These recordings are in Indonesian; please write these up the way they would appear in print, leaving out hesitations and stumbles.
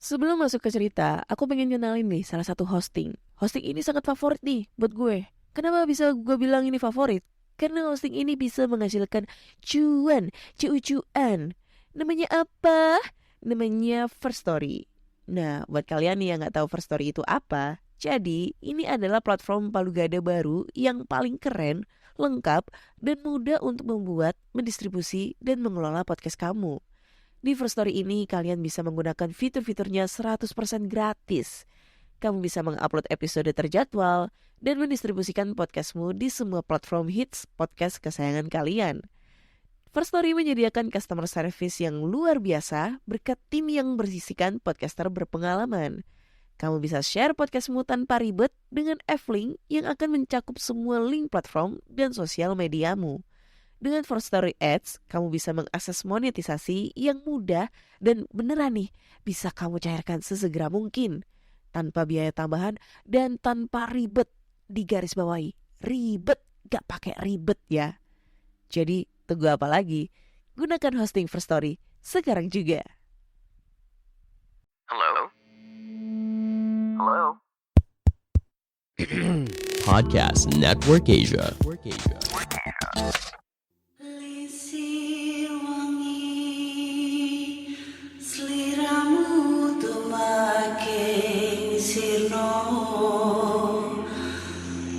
Sebelum masuk ke cerita, aku pengen kenalin nih salah satu hosting. Hosting ini sangat favorit nih buat gue. Kenapa bisa gue bilang ini favorit? Karena hosting ini bisa menghasilkan cuan. Namanya apa? Namanya First Story. Nah, buat kalian nih yang nggak tahu First Story itu apa, jadi ini adalah platform palu gada baru yang paling keren, lengkap, dan mudah untuk membuat, mendistribusi, dan mengelola podcast kamu. Di First Story ini kalian bisa menggunakan fitur-fiturnya 100% gratis. Kamu bisa mengupload episode terjadwal dan mendistribusikan podcastmu di semua platform hits podcast kesayangan kalian. First Story menyediakan customer service yang luar biasa berkat tim yang berisikan podcaster berpengalaman. Kamu bisa share podcastmu tanpa ribet dengan F-Link yang akan mencakup semua link platform dan sosial mediamu. Dengan First Story Ads, kamu bisa mengakses monetisasi yang mudah dan beneran nih bisa kamu cairkan sesegera mungkin. Tanpa biaya tambahan dan tanpa ribet. Di garis bawahi, ribet gak pakai ribet ya. Jadi tunggu apa lagi? Gunakan hosting First Story sekarang juga. Hello? Hello? Podcast Network Asia. Lisir wangi seliramu tuh makin sirno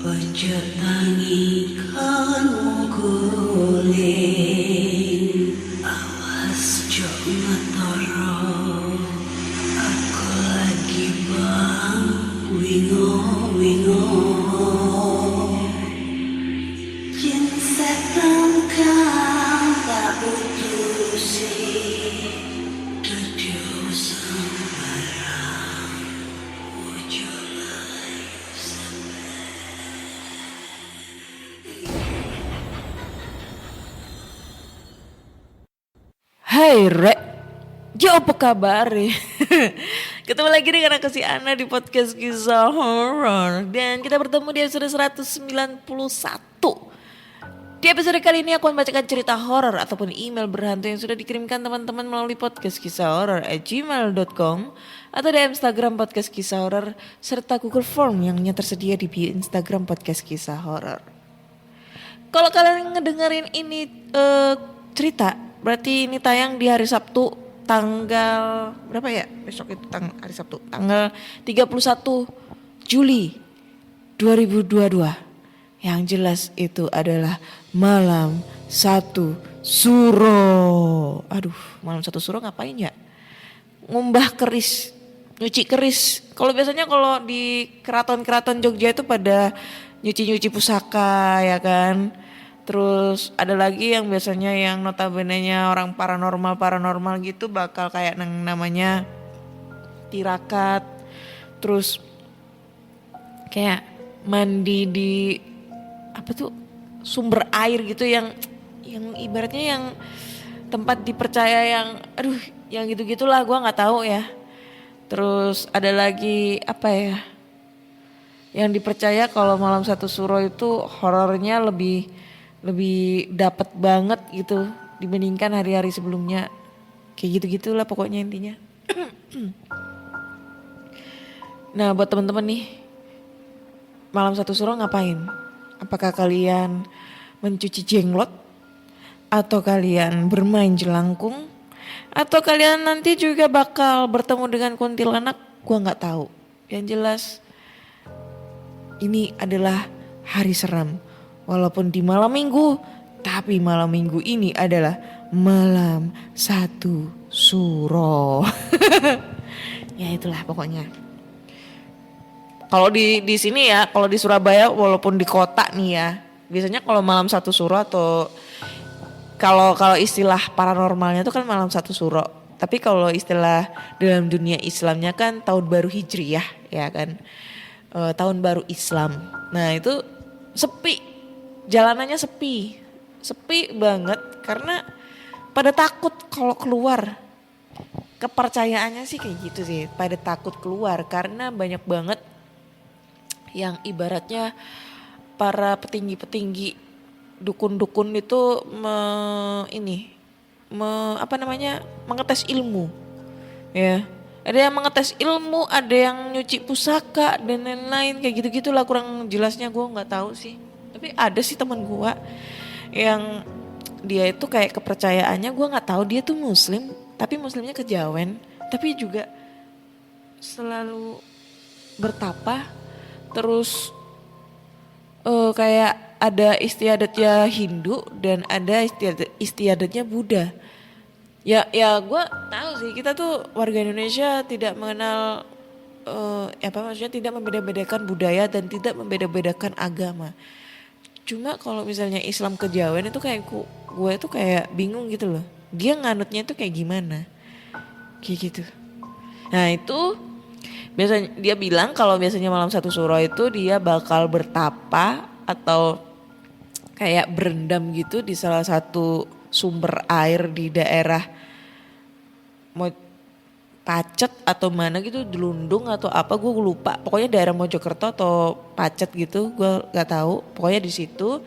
ojo tangi kanmu guling awas jok ngetoro aku lagi bang wingo Yen setan kang tak putusi Dudu sembarang Ojo lai Hai Rek, ya apa kabar? Ketemu lagi dengan aku si Ana di podcast kisah horor. Dan kita bertemu di episode 191. Di episode kali ini aku akan membacakan cerita horor ataupun email berhantu yang sudah dikirimkan teman-teman melalui podcast kisah horor @gmail.com atau di Instagram podcast kisah horor serta Google Form yang tersedia di bio Instagram podcast kisah horor. Kalau kalian ngedengerin ini cerita, berarti ini tayang di hari Sabtu tanggal berapa ya? Besok itu hari Sabtu tanggal 31 Juli 2022. Yang jelas itu adalah malam satu suro. Aduh, malam satu suro ngapain ya? Ngumbah keris, nyuci keris. Kalau biasanya kalau di keraton-keraton Jogja itu pada nyuci-nyuci pusaka ya kan. Terus ada lagi yang biasanya yang notabene-nya orang paranormal gitu bakal kayak namanya tirakat. Terus kayak mandi di apa tuh sumber air gitu yang ibaratnya yang tempat dipercaya yang aduh yang gitu-gitulah gua nggak tahu ya. Terus ada lagi apa ya? Yang dipercaya kalau malam satu suro itu horornya lebih dapat banget gitu dibandingkan hari-hari sebelumnya. Kayak gitu-gitulah pokoknya intinya. Nah, buat teman-teman nih, malam satu suro ngapain? Apakah kalian mencuci jenglot? Atau kalian bermain jelangkung? Atau kalian nanti juga bakal bertemu dengan kuntilanak? Gua gak tahu. Yang jelas ini adalah hari seram. Walaupun di malam minggu, tapi malam minggu ini adalah malam satu suro. Ya itulah pokoknya. Kalau di sini ya, kalau di Surabaya walaupun di kota nih ya, biasanya kalau malam satu suro atau kalau istilah paranormalnya itu kan malam satu suro. Tapi kalau istilah dalam dunia Islamnya kan tahun baru Hijriyah ya kan. Tahun baru Islam. Nah itu sepi, jalanannya sepi banget karena pada takut kalau keluar. Kepercayaannya sih kayak gitu sih, pada takut keluar karena banyak banget yang ibaratnya para petinggi-petinggi dukun-dukun itu mengetes ilmu ya. Ada yang mengetes ilmu, ada yang nyuci pusaka dan lain-lain kayak gitu-gitulah, kurang jelasnya gue nggak tahu sih. Tapi ada sih teman gue yang dia itu kayak kepercayaannya, gue nggak tahu dia tuh muslim tapi muslimnya kejawen, tapi juga selalu bertapa. Terus kayak ada istiadatnya Hindu dan ada istiadatnya Buddha. Ya gue tahu sih, kita tuh warga Indonesia tidak mengenal maksudnya tidak membeda-bedakan budaya dan tidak membeda-bedakan agama. Cuma kalau misalnya Islam kejawen itu kayak gue tuh kayak bingung gitu loh. Dia nganutnya tuh kayak gimana? Kayak gitu. Nah itu biasanya dia bilang kalau biasanya malam satu suro itu dia bakal bertapa atau kayak berendam gitu di salah satu sumber air di daerah Pacet atau mana gitu, Delundung atau apa gue lupa, pokoknya daerah Mojokerto atau Pacet gitu, gue nggak tahu, pokoknya di situ.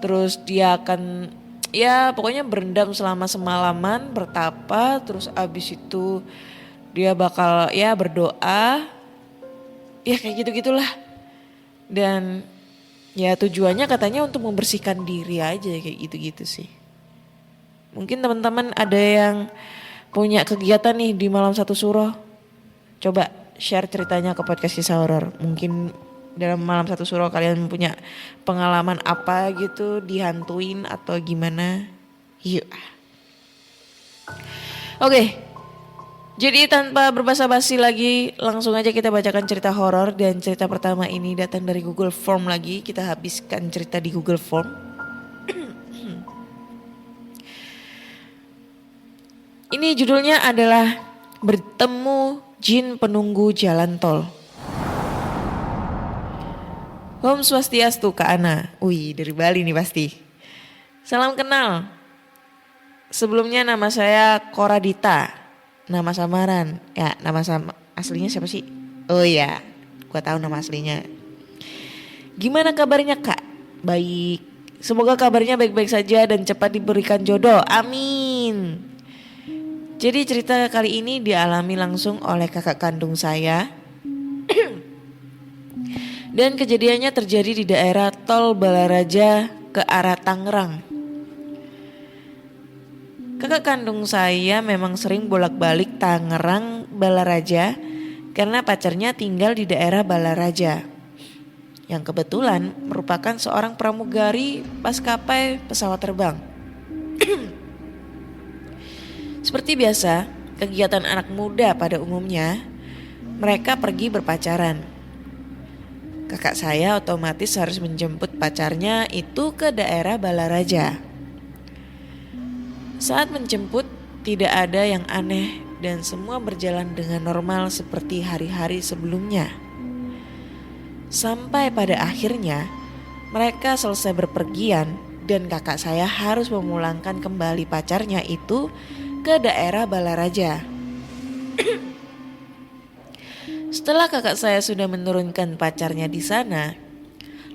Terus dia akan ya pokoknya berendam selama semalaman, bertapa, terus abis itu dia bakal ya berdoa, ya kayak gitu-gitulah. Dan ya tujuannya katanya untuk membersihkan diri aja kayak gitu-gitu sih. Mungkin teman-teman ada yang punya kegiatan nih di malam satu suro, coba share ceritanya ke podcast Kisah Horor. Mungkin dalam malam satu suro kalian punya pengalaman apa gitu, dihantuin atau gimana. Yuk. Oke, jadi tanpa berbasa-basi lagi, langsung aja kita bacakan cerita horor. Dan cerita pertama ini datang dari Google Form lagi. Kita habiskan cerita di Google Form. Ini judulnya adalah Bertemu Jin Penunggu Jalan Tol. Om Swastiastu Kak Ana. Wih, dari Bali nih pasti. Salam kenal. Sebelumnya nama saya Koradita. Nama samaran. Ya, nama aslinya siapa sih? Oh iya, gua tahu nama aslinya. Gimana kabarnya Kak? Baik. Semoga kabarnya baik-baik saja dan cepat diberikan jodoh. Amin. Jadi cerita kali ini dialami langsung oleh kakak kandung saya. Dan kejadiannya terjadi di daerah Tol Balaraja ke arah Tangerang. Kakak kandung saya memang sering bolak-balik Tangerang Balaraja karena pacarnya tinggal di daerah Balaraja, yang kebetulan merupakan seorang pramugari maskapai pesawat terbang. Seperti biasa, kegiatan anak muda pada umumnya, mereka pergi berpacaran. Kakak saya otomatis harus menjemput pacarnya itu ke daerah Balaraja. Saat menjemput, tidak ada yang aneh dan semua berjalan dengan normal seperti hari-hari sebelumnya. Sampai pada akhirnya, mereka selesai berpergian dan kakak saya harus memulangkan kembali pacarnya itu ke daerah Balaraja. Setelah kakak saya sudah menurunkan pacarnya di sana,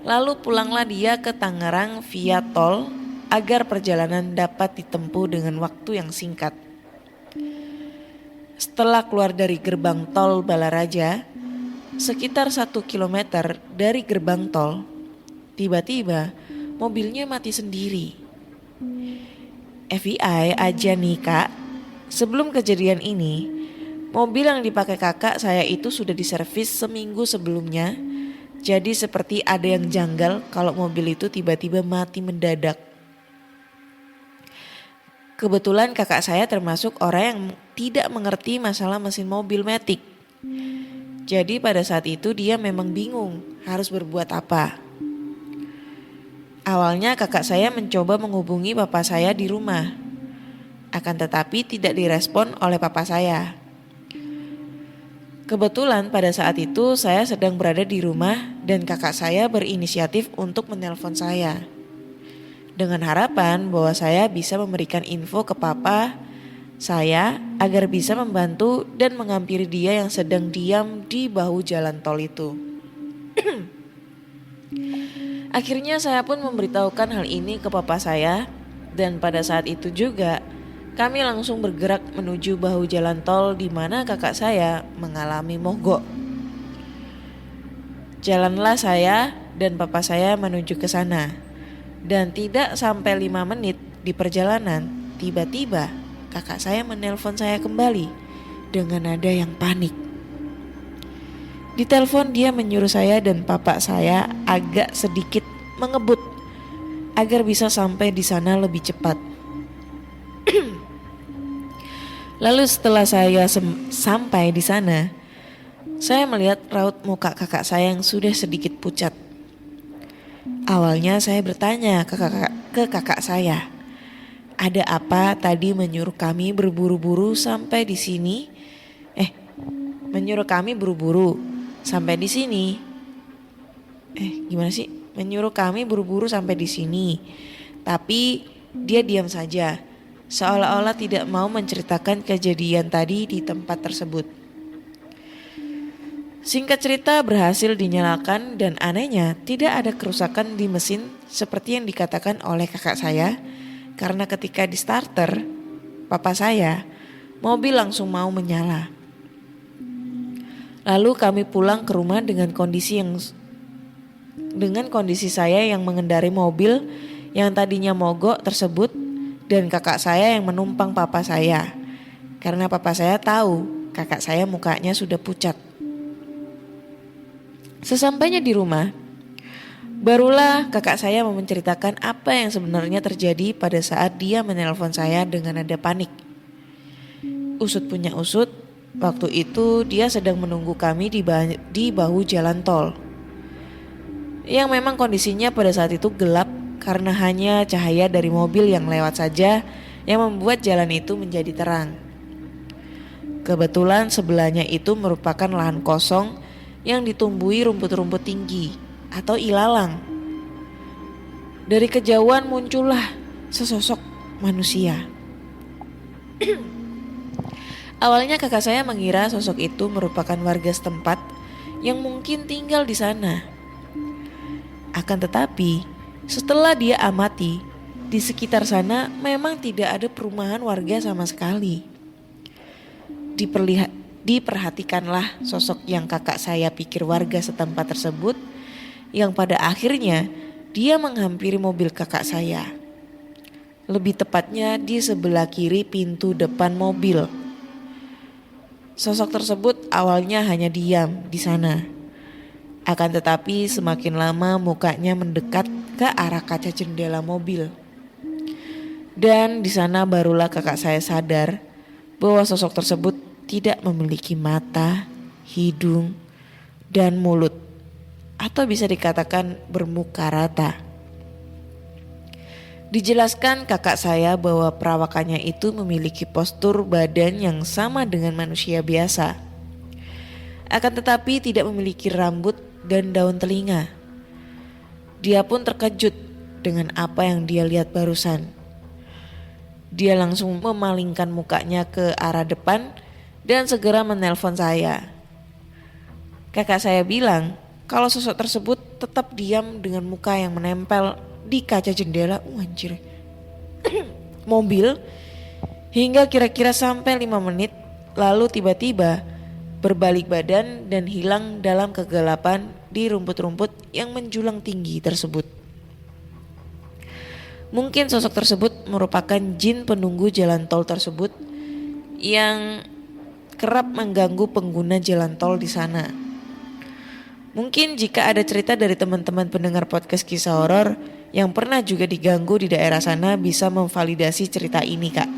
lalu pulanglah dia ke Tangerang via tol agar perjalanan dapat ditempuh dengan waktu yang singkat. Setelah keluar dari gerbang tol Balaraja, sekitar 1 kilometer dari gerbang tol, tiba-tiba mobilnya mati sendiri. FYI aja nih Kak, sebelum kejadian ini, mobil yang dipakai kakak saya itu sudah diservis seminggu sebelumnya. Jadi seperti ada yang janggal kalau mobil itu tiba-tiba mati mendadak. Kebetulan kakak saya termasuk orang yang tidak mengerti masalah mesin mobil matic. Jadi pada saat itu dia memang bingung harus berbuat apa. Awalnya kakak saya mencoba menghubungi papa saya di rumah. Akan tetapi tidak direspon oleh papa saya. Kebetulan pada saat itu saya sedang berada di rumah dan kakak saya berinisiatif untuk menelpon saya. Dengan harapan bahwa saya bisa memberikan info ke papa saya agar bisa membantu dan menghampiri dia yang sedang diam di bahu jalan tol itu. Akhirnya saya pun memberitahukan hal ini ke papa saya dan pada saat itu juga Kami langsung bergerak menuju bahu jalan tol di mana kakak saya mengalami mogok. Jalanlah saya dan papa saya menuju ke sana. Dan tidak sampai 5 menit di perjalanan, tiba-tiba kakak saya menelpon saya kembali dengan nada yang panik. Di telepon dia menyuruh saya dan papa saya agak sedikit mengebut agar bisa sampai di sana lebih cepat. Lalu setelah saya sampai di sana, saya melihat raut muka kakak saya yang sudah sedikit pucat. Awalnya saya bertanya ke kakak saya, ada apa tadi menyuruh kami berburu-buru sampai di sini? Menyuruh kami buru-buru sampai di sini. Gimana sih? Menyuruh kami buru-buru sampai di sini. Tapi dia diam saja, seolah-olah tidak mau menceritakan kejadian tadi di tempat tersebut. Singkat cerita berhasil dinyalakan dan anehnya tidak ada kerusakan di mesin seperti yang dikatakan oleh kakak saya. Karena ketika di starter, papa saya, mobil langsung mau menyala. Lalu kami pulang ke rumah dengan kondisi saya yang mengendarai mobil yang tadinya mogok tersebut dan kakak saya yang menumpang papa saya. Karena papa saya tahu kakak saya mukanya sudah pucat. Sesampainya di rumah, barulah kakak saya menceritakan apa yang sebenarnya terjadi pada saat dia menelpon saya dengan nada panik. Usut punya usut, waktu itu dia sedang menunggu kami di bahu jalan tol. Yang memang kondisinya pada saat itu gelap karena hanya cahaya dari mobil yang lewat saja yang membuat jalan itu menjadi terang. Kebetulan sebelahnya itu merupakan lahan kosong yang ditumbuhi rumput-rumput tinggi atau ilalang. Dari kejauhan muncullah sesosok manusia. Awalnya kakak saya mengira sosok itu merupakan warga setempat yang mungkin tinggal di sana. Akan tetapi, setelah dia amati, di sekitar sana memang tidak ada perumahan warga sama sekali. Diperhatikanlah sosok yang kakak saya pikir warga setempat tersebut, yang pada akhirnya dia menghampiri mobil kakak saya. Lebih tepatnya di sebelah kiri pintu depan mobil. Sosok tersebut awalnya hanya diam di sana. Akan tetapi semakin lama mukanya mendekat ke arah kaca jendela mobil. Dan di sana barulah kakak saya sadar bahwa sosok tersebut tidak memiliki mata, hidung, dan mulut. Atau bisa dikatakan bermuka rata. Dijelaskan kakak saya bahwa perawakannya itu memiliki postur badan yang sama dengan manusia biasa. Akan tetapi tidak memiliki rambut dan daun telinga. Dia pun terkejut dengan apa yang dia lihat barusan. Dia langsung memalingkan mukanya ke arah depan dan segera menelpon saya. Kakak saya bilang kalau sosok tersebut tetap diam dengan muka yang menempel di kaca jendela mobil hingga kira-kira sampai 5 menit, lalu tiba-tiba berbalik badan dan hilang dalam kegelapan di rumput-rumput yang menjulang tinggi tersebut. Mungkin sosok tersebut merupakan jin penunggu jalan tol tersebut yang kerap mengganggu pengguna jalan tol di sana. Mungkin jika ada cerita dari teman-teman pendengar podcast kisah horor yang pernah juga diganggu di daerah sana bisa memvalidasi cerita ini, Kak.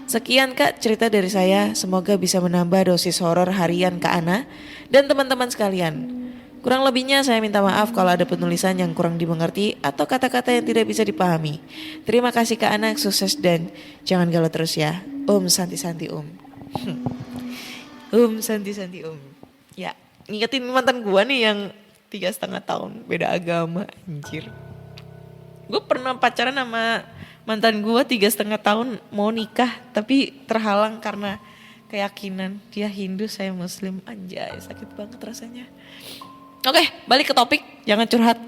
Sekian Kak cerita dari saya, semoga bisa menambah dosis horor harian Kak Ana dan teman-teman sekalian. Kurang lebihnya saya minta maaf kalau ada penulisan yang kurang dimengerti atau kata-kata yang tidak bisa dipahami. Terima kasih Kak Ana, sukses dan jangan galau terus ya. Santi Om. Santi Om. Ya, ngingetin mantan gua nih yang 3,5 tahun beda agama, anjir. Gue pernah pacaran sama mantan gue 3,5 tahun mau nikah tapi terhalang karena keyakinan. Dia Hindu, saya Muslim. Anjay, sakit banget rasanya. Oke, balik ke topik, jangan curhat.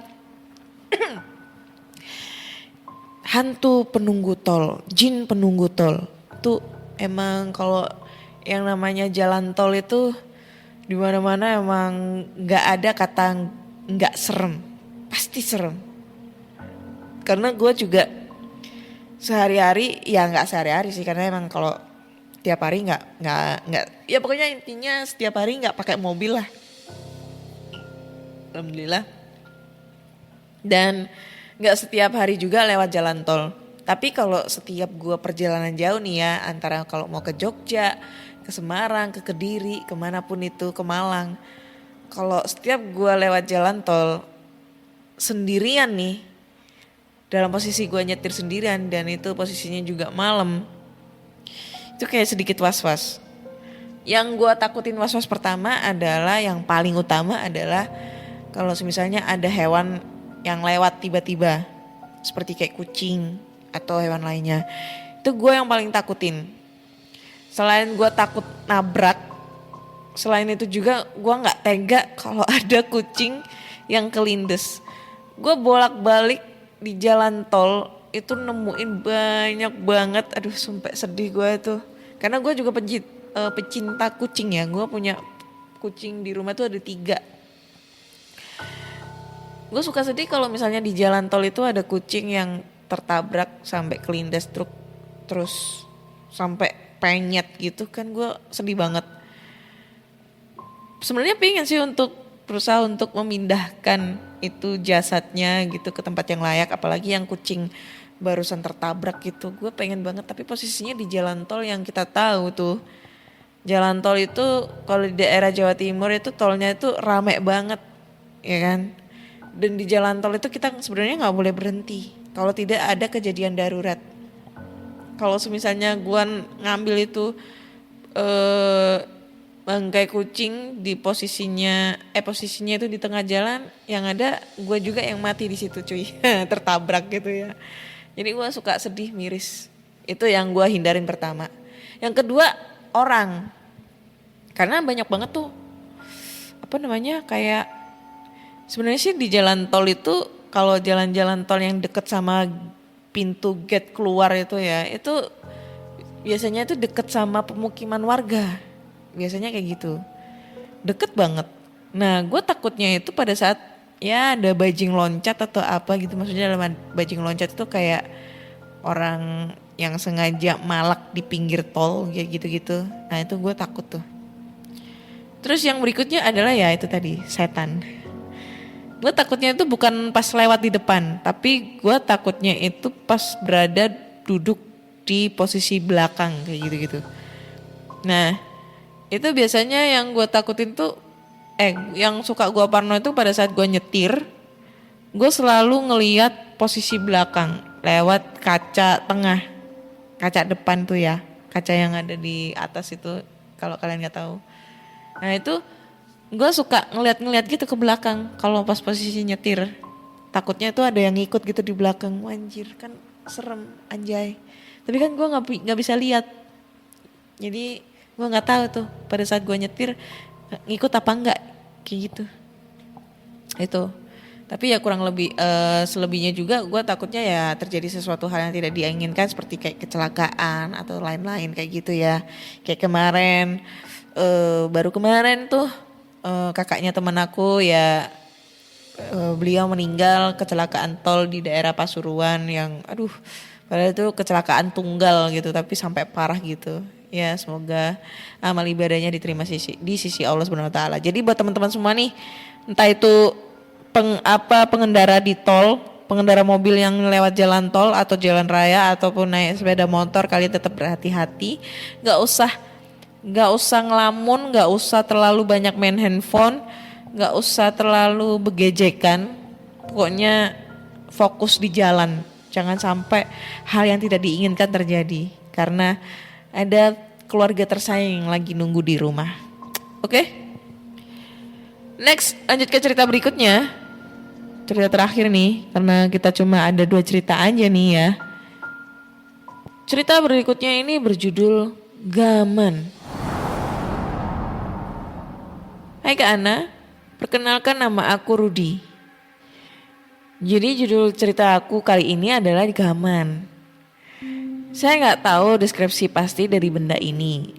Hantu penunggu tol, jin penunggu tol. tuh emang kalau yang namanya jalan tol itu di mana-mana emang nggak ada kata nggak serem, pasti serem. Karena gue juga sehari-hari, ya nggak sehari-hari sih, karena emang kalau tiap hari nggak, ya pokoknya intinya setiap hari nggak pakai mobil lah. Alhamdulillah. Dan nggak setiap hari juga lewat jalan tol. Tapi kalau setiap gue perjalanan jauh nih ya, antara kalau mau ke Jogja, ke Semarang, ke Kediri, kemanapun itu, ke Malang. Kalau setiap gue lewat jalan tol sendirian nih, dalam posisi gue nyetir sendirian dan itu posisinya juga malam, itu kayak sedikit was-was. Yang gue takutin was-was pertama adalah, yang paling utama adalah kalau misalnya ada hewan yang lewat tiba-tiba, seperti kayak kucing atau hewan lainnya. Itu gue yang paling takutin. Selain gue takut nabrak, selain itu juga gue gak tega kalau ada kucing yang kelindes. Gue bolak-balik di jalan tol itu nemuin banyak banget, aduh sumpah sedih gue tuh. Karena gue juga pecinta kucing ya, gue punya kucing di rumah tuh ada 3. Gue suka sedih kalau misalnya di jalan tol itu ada kucing yang tertabrak sampai kelindes truk, terus sampai penyet gitu kan, gue sedih banget. Sebenarnya pengen sih untuk berusaha untuk memindahkan itu jasadnya gitu ke tempat yang layak, apalagi yang kucing barusan tertabrak gitu. Gue pengen banget, tapi posisinya di jalan tol yang kita tahu tuh. Jalan tol itu kalau di daerah Jawa Timur itu tolnya itu rame banget, ya kan? Dan di jalan tol itu kita sebenarnya nggak boleh berhenti kalau tidak ada kejadian darurat. Kalau misalnya gue ngambil itu bangkai kucing di posisinya itu di tengah jalan, yang ada gue juga yang mati di situ cuy. Tertabrak gitu ya. Jadi gue suka sedih, miris. Itu yang gue hindarin pertama. Yang kedua, orang. Karena banyak banget tuh kayak sebenarnya sih di jalan tol itu, kalau jalan-jalan tol yang deket sama pintu gate keluar itu ya, itu biasanya itu deket sama pemukiman warga. Biasanya kayak gitu. Deket banget. Nah gue takutnya itu pada saat ya ada bajing loncat atau apa gitu. Maksudnya dalam bajing loncat itu kayak orang yang sengaja malak di pinggir tol kayak gitu-gitu. Nah itu gue takut tuh. Terus yang berikutnya adalah ya itu tadi, setan. Gue takutnya itu bukan pas lewat di depan, tapi gue takutnya itu pas berada duduk di posisi belakang kayak gitu-gitu. Nah itu biasanya yang gue takutin tuh, yang suka gue parno itu pada saat gue nyetir, gue selalu ngelihat posisi belakang lewat kaca tengah, kaca depan tuh ya, kaca yang ada di atas itu kalau kalian nggak tahu. Nah itu gue suka ngeliat gitu ke belakang kalau pas posisi nyetir. Takutnya tuh ada yang ngikut gitu di belakang. Anjir kan serem anjay. Tapi kan gue nggak bisa lihat. Jadi gue nggak tahu tuh pada saat gue nyetir ngikut apa enggak kayak gitu. Itu. Tapi ya kurang lebih selebihnya juga gue takutnya ya terjadi sesuatu hal yang tidak diinginkan, seperti kayak kecelakaan atau lain-lain kayak gitu ya. Kayak kemarin baru kemarin tuh kakaknya teman aku ya, beliau meninggal kecelakaan tol di daerah Pasuruan yang aduh, padahal itu kecelakaan tunggal gitu tapi sampai parah gitu. Ya semoga amal ibadahnya diterima di sisi Allah Subhanahu wa taala. Jadi buat teman-teman semua nih, entah itu pengendara di tol, pengendara mobil yang lewat jalan tol atau jalan raya ataupun naik sepeda motor, kalian tetap berhati-hati. Gak usah ngelamun, gak usah terlalu banyak main handphone, gak usah terlalu begejekan. Pokoknya fokus di jalan. Jangan sampai hal yang tidak diinginkan terjadi. Karena ada keluarga tersayang yang lagi nunggu di rumah. Oke? Next, lanjut ke cerita berikutnya. Cerita terakhir nih, karena kita cuma ada 2 cerita aja nih ya. Cerita berikutnya ini berjudul Gaman. Hai Kak Ana, perkenalkan nama aku Rudy. Jadi judul cerita aku kali ini adalah Gaman. Saya nggak tahu deskripsi pasti dari benda ini.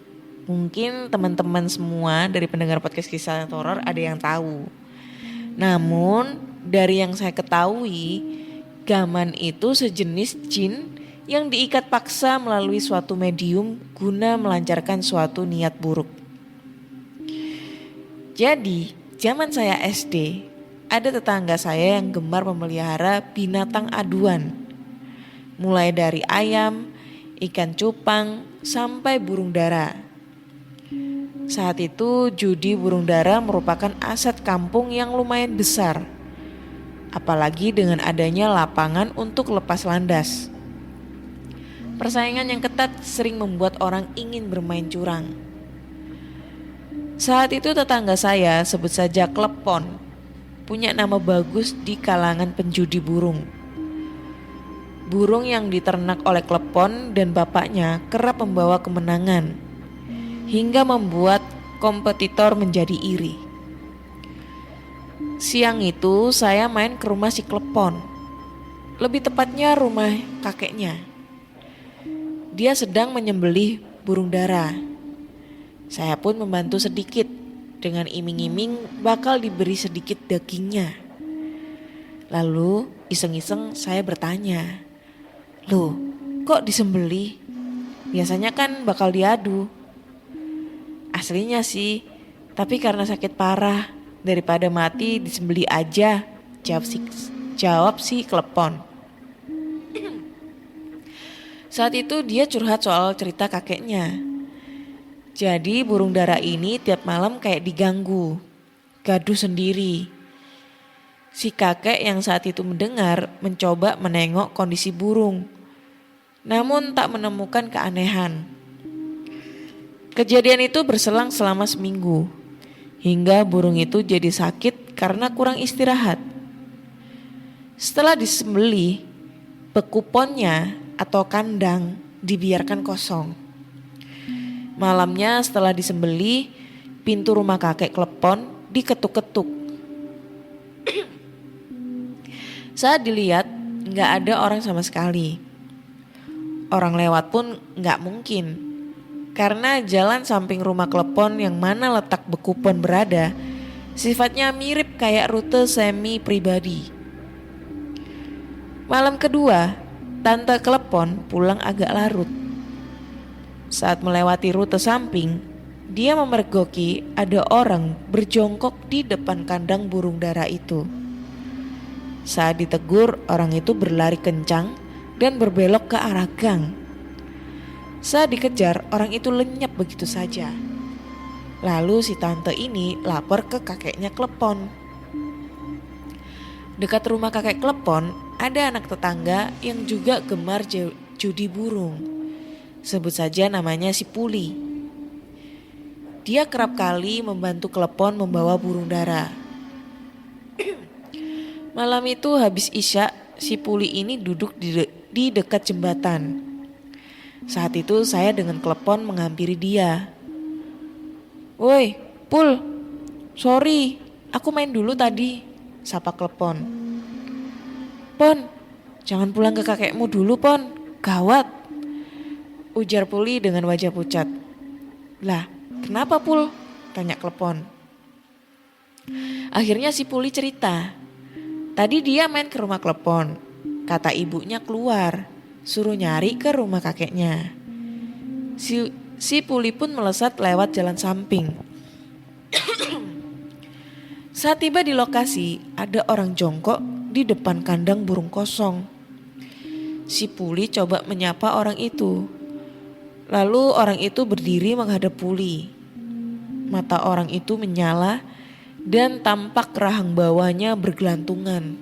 Mungkin teman-teman semua dari pendengar podcast kisah horor ada yang tahu. Namun dari yang saya ketahui, gaman itu sejenis jin yang diikat paksa melalui suatu medium guna melancarkan suatu niat buruk. Jadi, zaman saya SD, ada tetangga saya yang gemar memelihara binatang aduan. Mulai dari ayam, ikan cupang, sampai burung dara. Saat itu judi burung dara merupakan aset kampung yang lumayan besar. Apalagi dengan adanya lapangan untuk lepas landas. Persaingan yang ketat sering membuat orang ingin bermain curang. Saat itu tetangga saya, sebut saja Klepon, punya nama bagus di kalangan penjudi burung. Burung yang diternak oleh Klepon dan bapaknya kerap membawa kemenangan, hingga membuat kompetitor menjadi iri. Siang itu saya main ke rumah si Klepon, lebih tepatnya rumah kakeknya. Dia sedang menyembelih burung dara. Saya pun membantu sedikit, dengan iming-iming bakal diberi sedikit dagingnya. Lalu iseng-iseng saya bertanya, "Loh, kok disembelih? Biasanya kan bakal diadu." "Aslinya sih, tapi karena sakit parah, daripada mati disembelih aja," jawab si Klepon. Saat itu dia curhat soal cerita kakeknya. Jadi burung dara ini tiap malam kayak diganggu, gaduh sendiri. Si kakek yang saat itu mendengar mencoba menengok kondisi burung, namun tak menemukan keanehan. Kejadian itu berselang selama seminggu, hingga burung itu jadi sakit karena kurang istirahat. Setelah disembelih, bekuponnya atau kandang dibiarkan kosong. Malamnya setelah disembelih, pintu rumah kakek Klepon diketuk-ketuk. Saat dilihat, gak ada orang sama sekali. Orang lewat pun gak mungkin, karena jalan samping rumah Klepon yang mana letak bekupon berada, sifatnya mirip kayak rute semi pribadi. Malam kedua, Tante Klepon pulang agak larut. Saat melewati rute samping, dia memergoki ada orang berjongkok di depan kandang burung dara itu. Saat ditegur, orang itu berlari kencang dan berbelok ke arah gang. Saat dikejar, orang itu lenyap begitu saja. Lalu si tante ini lapor ke kakeknya Klepon. Dekat rumah kakek Klepon ada anak tetangga yang juga gemar judi burung. Sebut saja namanya si Puli. Dia kerap kali membantu Klepon membawa burung dara. Malam itu habis isya, si Puli ini duduk di dekat jembatan. Saat itu saya dengan Klepon menghampiri dia. "Woi, Pul, sorry, aku main dulu tadi," sapa Klepon. "Pon, jangan pulang ke kakekmu dulu, Pon, gawat," ujar Puli dengan wajah pucat. "Lah, kenapa Pul?" tanya Klepon. Akhirnya si Puli cerita. Tadi dia main ke rumah Klepon. Kata ibunya keluar, suruh nyari ke rumah kakeknya. Si Puli pun melesat lewat jalan samping. Saat tiba di lokasi, ada orang jongkok di depan kandang burung kosong. Si Puli coba menyapa orang itu. Lalu orang itu berdiri menghadap Puli. Mata orang itu menyala dan tampak rahang bawahnya bergelantungan.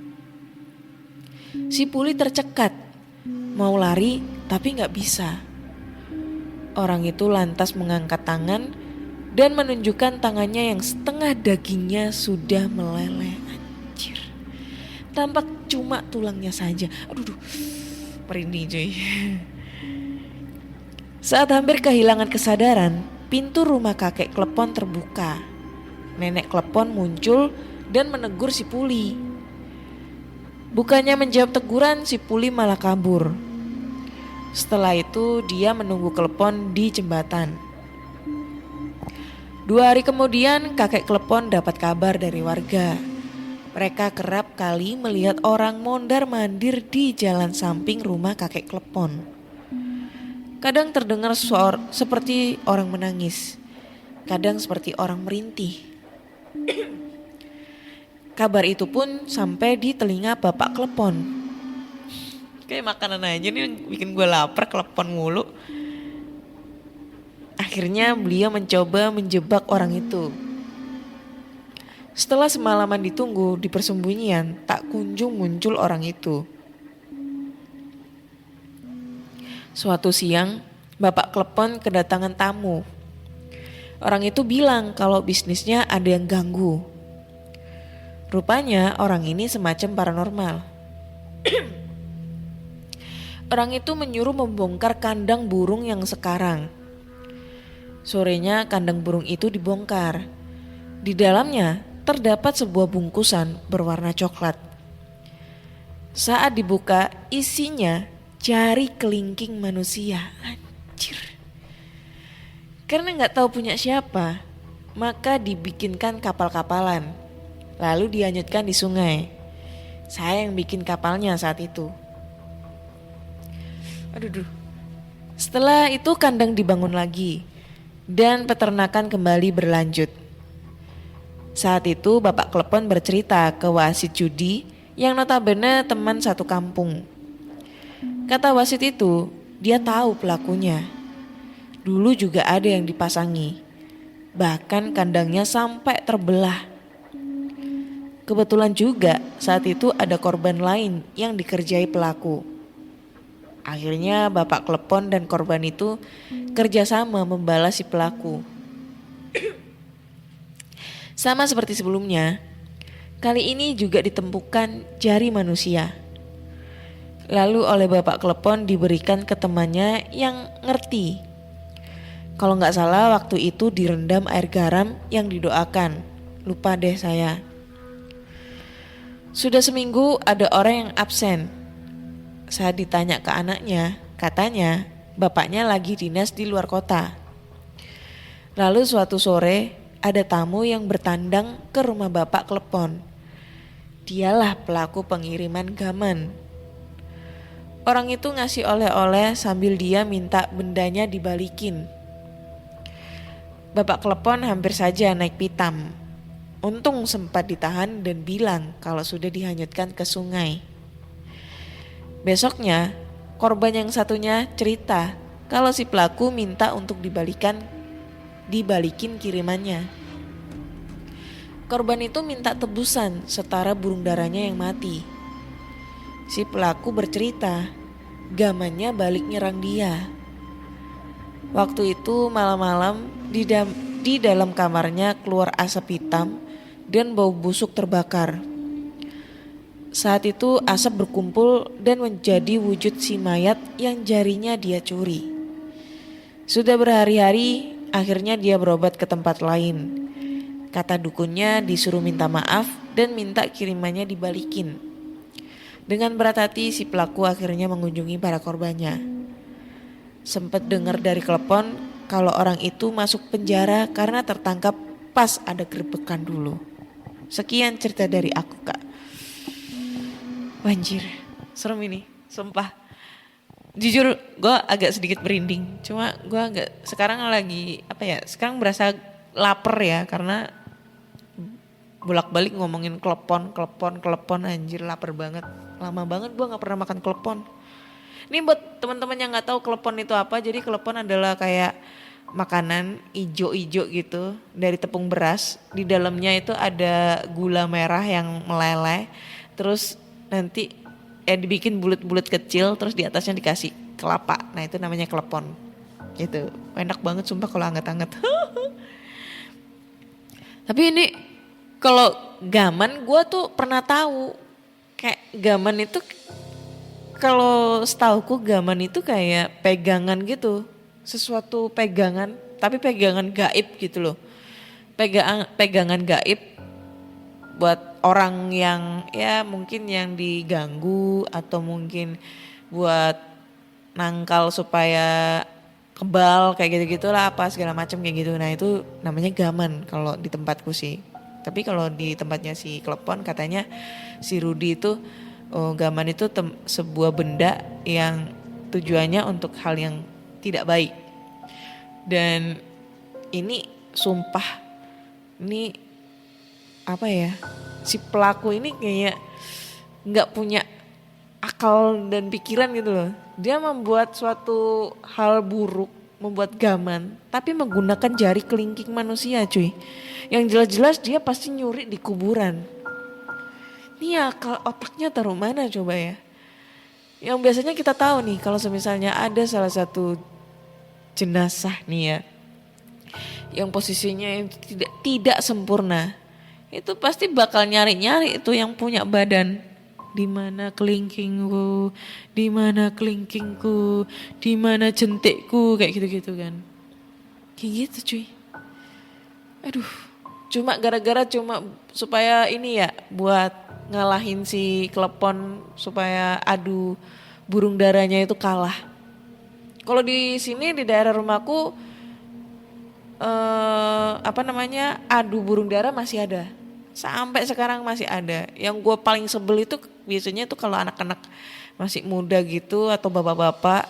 Si Puli tercekat, mau lari tapi gak bisa. Orang itu lantas mengangkat tangan dan menunjukkan tangannya yang setengah dagingnya sudah meleleh. Anjir, tampak cuma tulangnya saja. Aduh, merinding cuy. Saat hampir kehilangan kesadaran, pintu rumah kakek Klepon terbuka. Nenek Klepon muncul dan menegur si Puli. Bukannya menjawab teguran, si Puli malah kabur. Setelah itu dia menunggu klepon di jembatan. 2 hari kemudian kakek klepon dapat kabar dari warga. Mereka kerap kali melihat orang mondar-mandir di jalan samping rumah kakek klepon. Kadang terdengar suara seperti orang menangis, kadang seperti orang merintih. Kabar itu pun sampai di telinga bapak klepon. Kayak makanan aja nih bikin gue lapar, klepon mulu. Akhirnya beliau mencoba menjebak orang itu. Setelah semalaman ditunggu di persembunyian, tak kunjung muncul orang itu. Suatu siang, bapak klepon kedatangan tamu. Orang itu bilang kalau bisnisnya ada yang ganggu. Rupanya orang ini semacam paranormal. Orang itu menyuruh membongkar kandang burung yang sekarang. Sorenya kandang burung itu dibongkar. Di dalamnya terdapat sebuah bungkusan berwarna coklat. Saat dibuka isinya jari kelingking manusia. Anjir. Karena gak tahu punya siapa, maka dibikinkan kapal-kapalan. Lalu dihanyutkan di sungai. Saya yang bikin kapalnya saat itu. Aduh. Setelah itu kandang dibangun lagi dan peternakan kembali berlanjut. Saat itu bapak klepon bercerita ke wasit judi yang notabene teman satu kampung. Kata wasit itu, dia tahu pelakunya. Dulu juga ada yang dipasangi. Bahkan kandangnya sampai terbelah. Kebetulan juga saat itu ada korban lain yang dikerjai pelaku. Akhirnya bapak klepon dan korban itu kerjasama membalas si pelaku. Sama seperti sebelumnya, kali ini juga ditemukan jari manusia. Lalu oleh bapak klepon diberikan ke temannya yang ngerti. Kalau gak salah waktu itu direndam air garam yang didoakan. Lupa deh saya. Sudah seminggu ada orang yang absen. Saat ditanya ke anaknya, katanya bapaknya lagi dinas di luar kota. Lalu suatu sore ada tamu yang bertandang ke rumah bapak klepon. Dialah pelaku pengiriman gaman. Orang itu ngasih oleh-oleh sambil dia minta bendanya dibalikin. Bapak klepon hampir saja naik pitam. Untung sempat ditahan dan bilang kalau sudah dihanyutkan ke sungai. Besoknya, korban yang satunya cerita kalau si pelaku minta untuk dibalikin kirimannya. Korban itu minta tebusan setara burung darahnya yang mati. Si pelaku bercerita, gamannya balik nyerang dia. Waktu itu malam-malam di dalam kamarnya keluar asap hitam dan bau busuk terbakar. Saat itu asap berkumpul dan menjadi wujud si mayat yang jarinya dia curi. Sudah berhari-hari akhirnya dia berobat ke tempat lain. Kata dukunnya disuruh minta maaf dan minta kirimannya dibalikin. Dengan berat hati si pelaku akhirnya mengunjungi para korbannya. Sempat dengar dari klepon kalau orang itu masuk penjara karena tertangkap pas ada gerebekan dulu. Sekian cerita dari aku, Kak. Banjir, serem ini, sumpah. Jujur gue agak sedikit merinding. Cuma gue sekarang lagi sekarang berasa lapar ya. Karena bolak-balik ngomongin klepon, anjir lapar banget. Lama banget gue gak pernah makan klepon. Ini buat teman-teman yang gak tahu klepon itu apa. Jadi klepon adalah kayak makanan ijo-ijo gitu dari tepung beras. Di dalamnya itu ada gula merah yang meleleh. Terus nanti dibikin bulat-bulat kecil, terus di atasnya dikasih kelapa. Nah itu namanya klepon. Gitu, enak banget sumpah kalau anget-anget. Tapi ini kalau gaman gue tuh pernah tahu. Kayak gaman itu, kalau setauku gaman itu kayak pegangan gitu. Sesuatu pegangan, tapi pegangan gaib gitu loh. Pegangan gaib buat orang yang ya mungkin yang diganggu atau mungkin buat nangkal supaya kebal kayak gitu-gitulah apa segala macam kayak gitu. Nah itu namanya gaman kalau di tempatku sih. Tapi kalau di tempatnya si Klepon katanya si Rudy itu gaman itu sebuah benda yang tujuannya untuk hal yang tidak baik. Dan ini sumpah, ini apa ya, si pelaku ini kayak nggak punya akal dan pikiran gitu loh. Dia membuat suatu hal buruk, membuat gaman, tapi menggunakan jari kelingking manusia cuy. Yang jelas-jelas dia pasti nyuri di kuburan. Ini akal otaknya taruh mana coba ya. Yang biasanya kita tahu nih kalau misalnya ada salah satu jenazah nih ya, yang posisinya yang tidak sempurna, itu pasti bakal nyari-nyari itu yang punya badan. Di mana kelingkingku, di mana kelingkingku, di mana jentikku, kayak gitu-gitu kan. Kayak gitu cuy. Aduh, cuma gara-gara supaya ini ya, buat ngalahin si Klepon supaya adu burung daranya itu kalah. Kalau di sini di daerah rumahku adu burung dara masih ada. Sampai sekarang masih ada. Yang gue paling sebel itu biasanya itu kalau anak-anak masih muda gitu atau bapak-bapak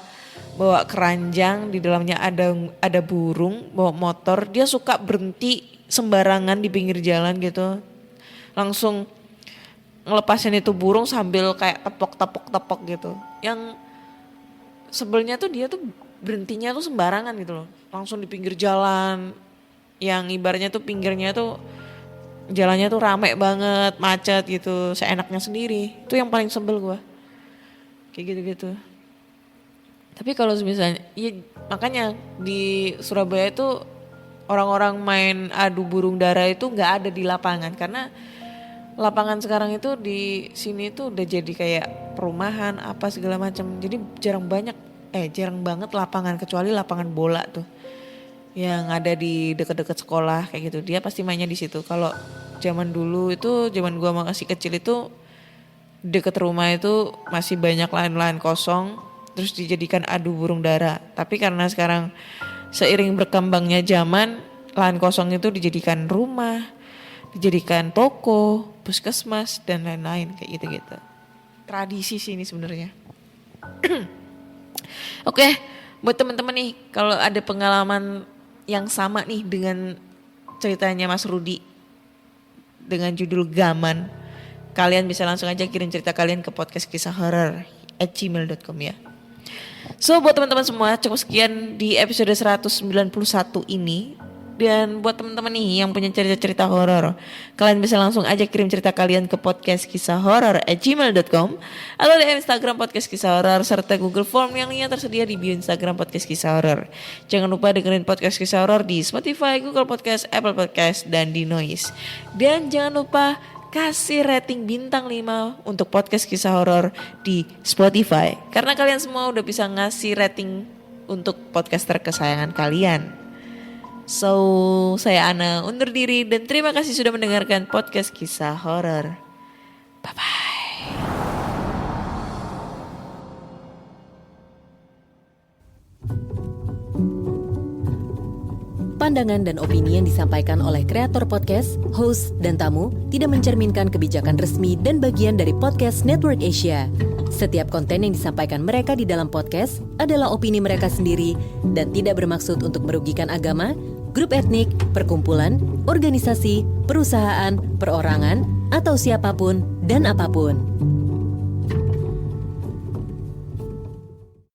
bawa keranjang, di dalamnya ada burung, bawa motor, dia suka berhenti sembarangan di pinggir jalan gitu. Langsung ngelepasin itu burung sambil kayak tepok gitu. Yang sebelnya tuh dia tuh berhentinya tuh sembarangan gitu loh. Langsung di pinggir jalan yang ibaratnya tuh pinggirnya tuh jalannya tuh rame banget, macet gitu, seenaknya sendiri. Itu yang paling sebel gue. Kayak gitu-gitu. Tapi kalau misalnya, ya makanya di Surabaya itu orang-orang main adu burung dara itu nggak ada di lapangan. Karena lapangan sekarang itu di sini tuh udah jadi kayak perumahan apa segala macam. Jadi jarang banget lapangan, kecuali lapangan bola tuh yang ada di dekat-dekat sekolah kayak gitu. Dia pasti mainnya di situ. Kalau zaman dulu itu, zaman gua masih kecil itu, deket rumah itu masih banyak lahan-lahan kosong terus dijadikan adu burung dara. Tapi karena sekarang seiring berkembangnya zaman, lahan kosong itu dijadikan rumah, dijadikan toko, puskesmas dan lain-lain kayak gitu-gitu. Tradisi sih ini sebenarnya. Oke, buat teman-teman nih, kalau ada pengalaman yang sama nih dengan ceritanya Mas Rudy dengan judul Gaman, kalian bisa langsung aja kirim cerita kalian ke podcast kisah horor @gmail.com ya. So buat teman-teman semua, cukup sekian di episode 191 ini. Dan buat teman-teman nih yang punya cerita-cerita horor, kalian bisa langsung aja kirim cerita kalian ke podcast kisah horor @gmail.com atau di Instagram podcast kisah horor serta Google Form yang linknya tersedia di bio Instagram podcast kisah horor. Jangan lupa dengerin podcast kisah horor di Spotify, Google Podcast, Apple Podcast, dan di Noise. Dan jangan lupa kasih rating bintang 5 untuk podcast kisah horor di Spotify, karena kalian semua udah bisa ngasih rating untuk podcaster kesayangan kalian. So, saya Ana undur diri dan terima kasih sudah mendengarkan podcast kisah horor. Bye-bye. Pandangan dan opini yang disampaikan oleh kreator podcast, host, dan tamu tidak mencerminkan kebijakan resmi dan bagian dari Podcast Network Asia. Setiap konten yang disampaikan mereka di dalam podcast adalah opini mereka sendiri dan tidak bermaksud untuk merugikan agama, grup etnik, perkumpulan, organisasi, perusahaan, perorangan, atau siapapun dan apapun.